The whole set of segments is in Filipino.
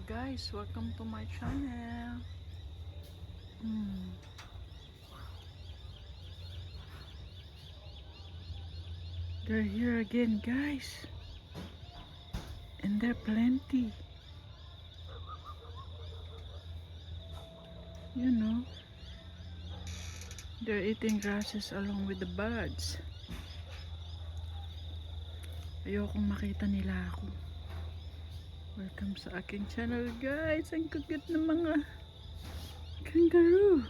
guys, welcome to my channel. They're here again, guys, and they're plenty. You know, they're eating grasses along with the birds. Ayokong makita nila ako. Welcome sa aking channel, guys. Ang cute ng mga kangaroo.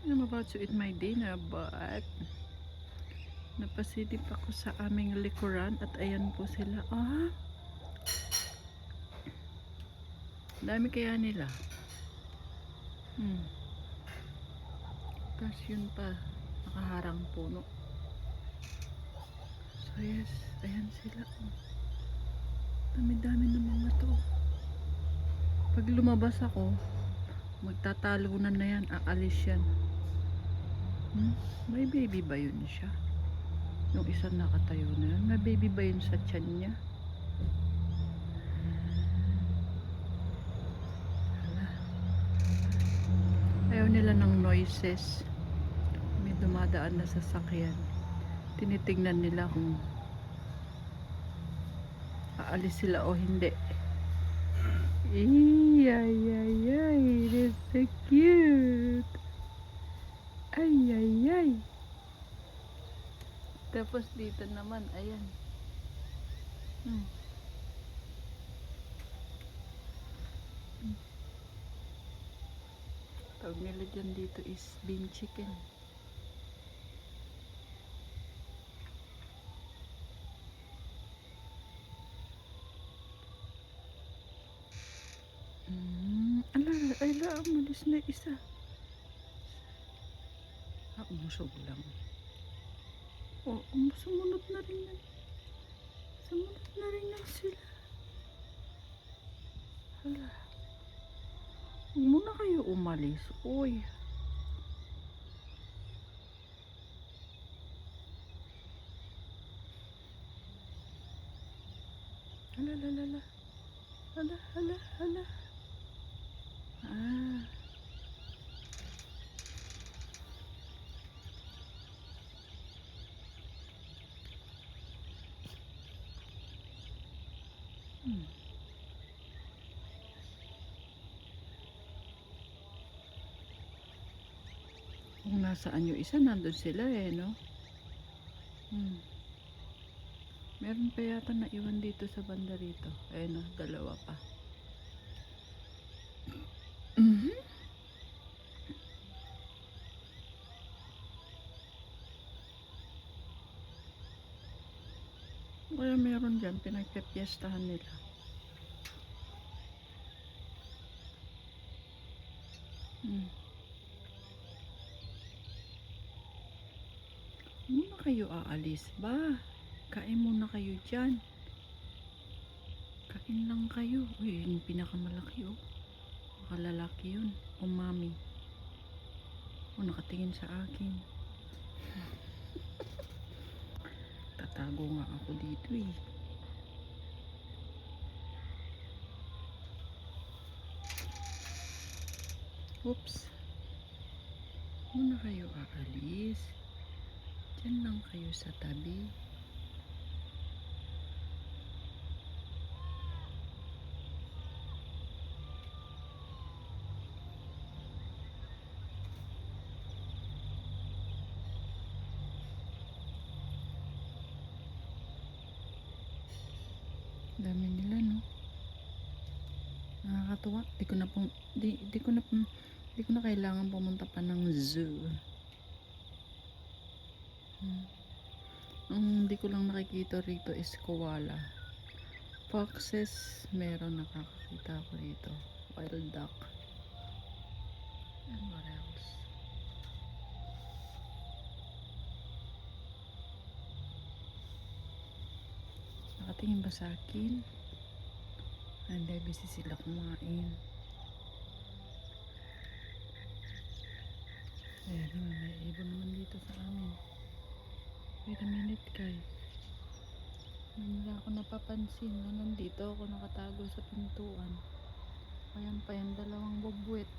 I'm about to eat my dinner, but napasilip ako sa aming likuran at ayan po sila. Dami kaya nila. Tapos yun pa, nakaharang puno. So yes, ayan sila. Dami-dami ng mga to. Pag lumabas ako, magtatalunan na yan, aalis yan. May baby ba yun siya? Yung isa nakatayo na yan, may baby ba yun sa tiyan niya? Ayaw nila ng noises. May dumadaan na sasakyan. Tinitingnan nila kung aalis sila o hindi. Ay, that's so cute. Ay. Tapos dito naman, ayan. Tawag nila dyan dito is bean chicken. Ala, umalis na isa. Umusog lang. Sumunod na rin yan. Sumunod na rin yan sila. Hala. Huwag muna kayo umalis. Uy. Hala. Hala. Kung nasaan yung isa, nandun sila no? Meron pa yata na iwan dito sa banda rito. Ayun no, dalawa pa. Kaya meron dyan, pinagpepiestahan nila. Muna kayo aalis ba? Kain muna kayo dyan. Kain lang kayo. Uy, yung pinakamalaki makalalaki yun. Mami. Nakatingin sa akin. Tatago nga ako dito Oops. Muna kayo aalis. Diyan lang kayo sa tabi. Dami nila, no? Nakakatuwa. Di ko na kailangan pumunta pa ng zoo. Ang hindi ko lang nakikita rito is koala. Foxes, meron nakakakita ko rito. Wild duck. And what else? Nakatingin ba sa akin? Hindi, busy sila kumain. Ayan naman, may ibon naman dito sa amin. Wait a minute, guys. Hindi ako napapansin na nandito ako nakatago sa pintuan. Ayan pa yung dalawang bubwit.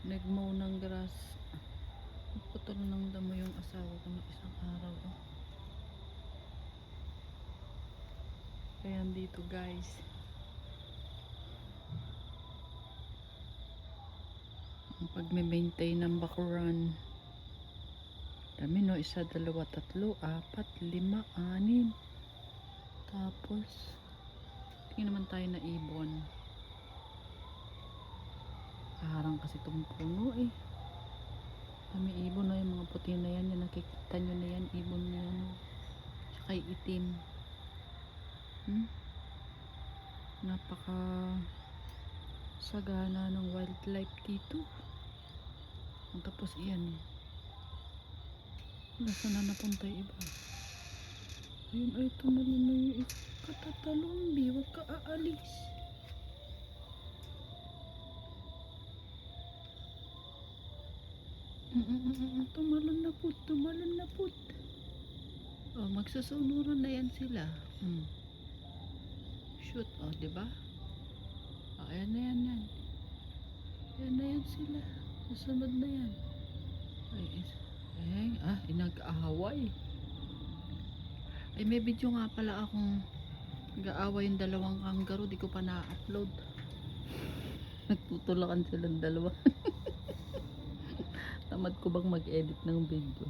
Nagmow ng grass. Putol ng damo yung asawa ko ng isang araw. Oh. Ayan dito guys. Ang pagme-maintain ng bakuran. Dami no, isa, dalawa, tatlo, apat, lima, anim. Tapos, tingin naman tayo na ibon. Parang kasi itong puno eh. Dami ibon no, yung mga puti na yan. Yung nakikita nyo na yan, ibon na yan. Tsaka itim. Napaka sagana ng wildlife dito. Tapos iyan. Nasaan na napunta yung iba? Ayun ay tumalon na yung isa. Katatalumbi, huwag ka aalis. Tumalon na put, tumalon na put. Oh, magsusunuran na yan sila. Shoot, oh, diba? Oh, ayan na yan, yan. Ayan na yan sila. Susunod na yan. Ay, inag-aaway. Ay, may video nga pala akong nag-aaway yung dalawang kangaroo. Di ko pa na-upload. Nagtutulakan silang dalawa. Tamad ko bang mag-edit ng video.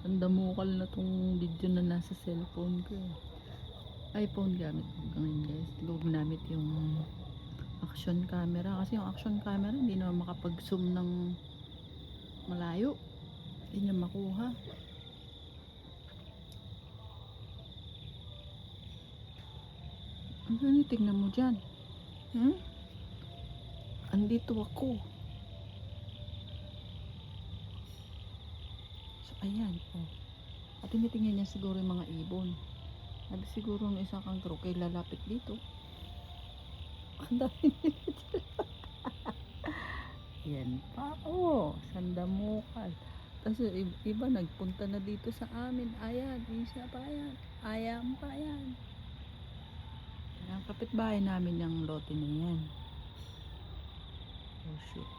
Ang damukal na tong video na nasa cellphone ko. iPhone gamit ko ngayon guys. Di ko ginamit yung action camera. Kasi yung action camera hindi naman makapag-zoom ng malayo. Hindi niya makuha. Ano tingnan mo dyan? Andito ako. So ayan. Oh. At tinitingnan niya siguro yung mga ibon. At siguro ng isang kangaroo kay lalapit dito. Ang dami nila. Yan pa. Oh, sandamukal. Tapos iba nagpunta na dito sa amin. Ayan, isa pa yan. Ayan pa yan. Ang kapitbahay namin yung lote na yan. Oh shoot.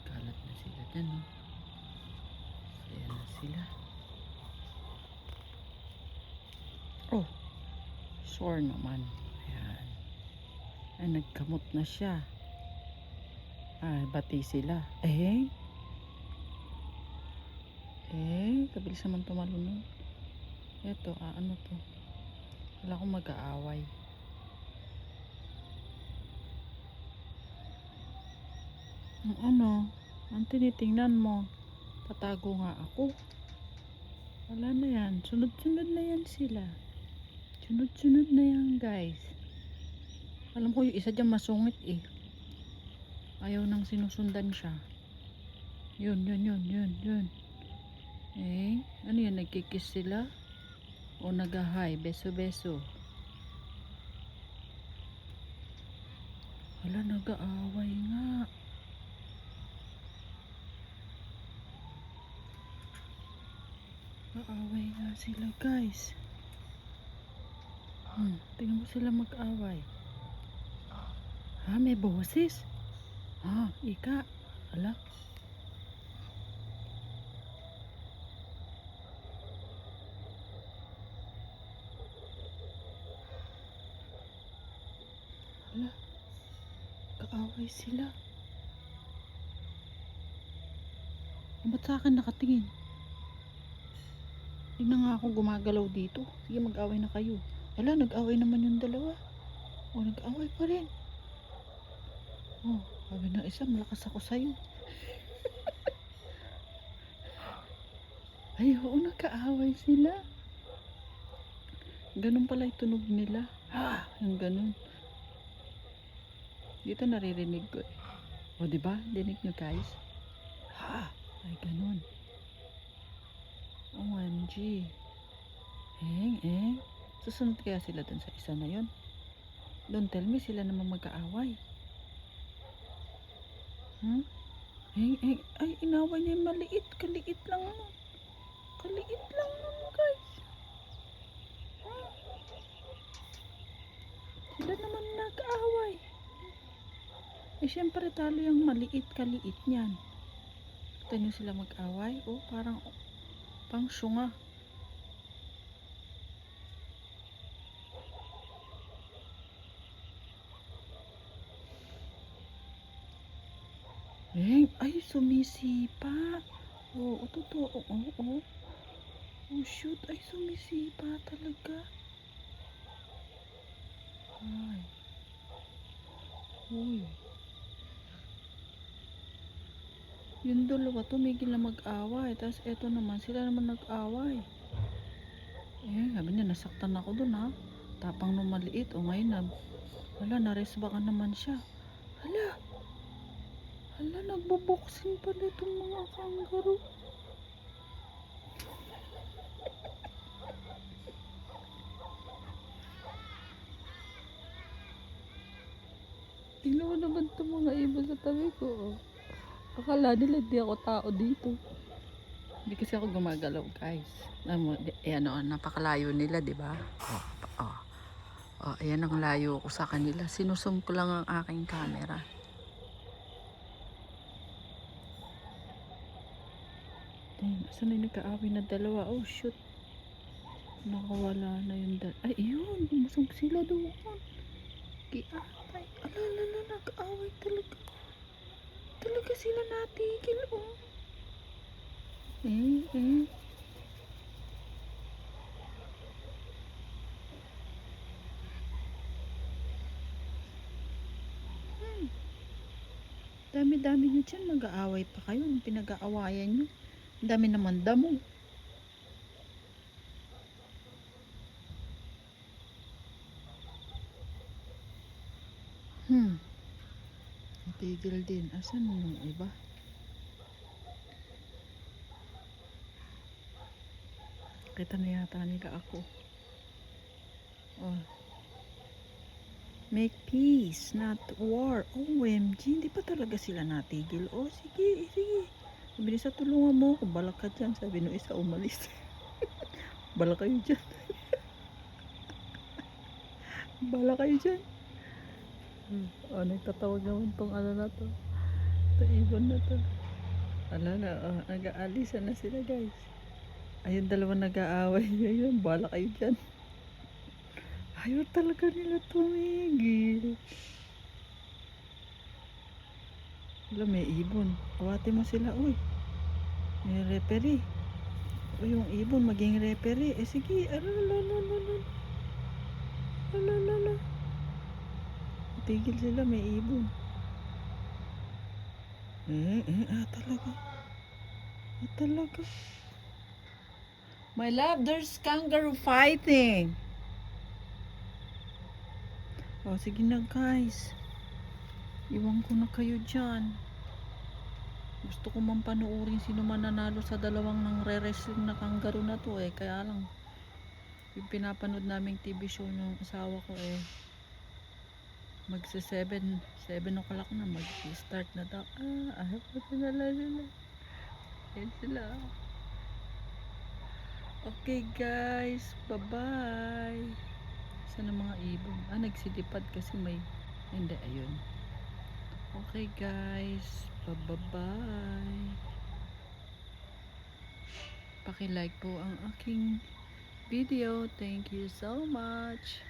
Kalat na sila dyan. Oh. Ayan na sila. Oh. Sore naman. Ayan. Ay, nagkamot na siya. Bati sila. Kabilis naman tumalun. Ito, ano to? Wala akong mag-aaway. Ang tinitingnan mo. Tatago nga ako. Wala na yan. Sunod-sunod na yan sila. Sunod-sunod na yan guys. Alam ko yung isa dyan masungit eh. Ayaw nang sinusundan siya. Yun. Ano yun? Nagkikiss sila? O nag-hi? Beso-beso? Wala, nag-aaway nga. Nag-aaway nga sila guys. Tingnan mo sila mag-aaway. May boses. Ika. Ala. Ala. Kaaway sila. Ba't sa akin nakatingin? Tingnan nga ako gumagalaw dito. Sige, mag-away na kayo. Ala, nag-away naman yung dalawa. Nag-away pa rin. Sabi ng isa, malakas ako sa'yo. Ay, oo, nagkaaway sila. Ganun pala yung tunog nila. Yung ganun. Dito naririnig ko eh. Diba? Dinig nyo guys? Ay, ganun. OMG. Susunod kaya sila dun sa isa na yun? Don't tell me sila naman magkaaway. Ay, inaway niya yung maliit. Kaliit lang nun. Kaliit lang nun, guys. Sila naman nag-aaway. Eh, syempre talo yung maliit kaliit niyan. Ito nyo sila mag-away. Oh, parang pang syunga. Eh, ay, sumisipa. Oh, totoo. Oh, oh. Oh, shoot. Ay, sumisipa talaga. Ay. Uy. Yung dalawa tumigil na mag-away. Tapos eto naman, sila naman nag-away. Eh, sabi niya, nasaktan ako dun ha. Tapang nung maliit. O ngayon na, hala, naresba ka naman siya. Hala, hala, nagbo-boxing pala itong mga kangaroo. Tingnan mo naman itong mga ibon sa tabi ko. Oh. Akala nila di ako tao dito. Hindi kasi ako gumagalaw, guys. Ayan o, napakalayo nila, di ba? Oh, oh. Oh, ayan ang layo ko sa kanila. Sinusum ko lang ang aking camera. Saan na yung nagkaaway na dalawa? Oh, shoot. Nakawala na yung dalawa. Ay, yun. Bumusog sila doon. Kiatay. Alala, nag-away talaga. Talaga sila natigil, oh. Eh. Dami-dami nyo dyan. Mag-aaway pa kayo. Pinag-aawayan nyo. Ang dami naman damo. Tigil din. Asan yung iba? Kita na yata nila ako. Oh. Make peace, not war. OMG, hindi pa talaga sila natigil. Oh, sige. Sabi ni isa, tulungan mo ako. Balak ka dyan. Sabi no isa, umalis. Balak kayo dyan. Balak kayo dyan. Oh, nagtatawag naman tong ano na to. Ito ibon na to. Alala, oh, nag-aalisan na sila, guys. Ayun, dalawa nag-aaway. Ayun, balak kayo dyan. Ayaw talaga nila tumigil. Wala, may ibon. Awati mo sila, uy. May referee. Uy, yung ibon maging referee. Eh, sige. Alala. Tigil sila, may ibon. Talaga. My love, there's kangaroo fighting. Oh, sige na, guys. Iwan ko na kayo dyan. Gusto ko man panoorin sino man nanalo sa dalawang nang re-wrestling na kangaroo na to eh. Kaya lang, yung pinapanood naming TV show ng asawa ko eh, magsa 7 o'clock na, mag-start na daw. Ahap na nila. Yan sila. Okay guys, bye-bye. Saan ang mga ibon? Nagsilipad kasi may, hindi, ayun. Okay guys, bye-bye. Paki-like po ang aking video. Thank you so much.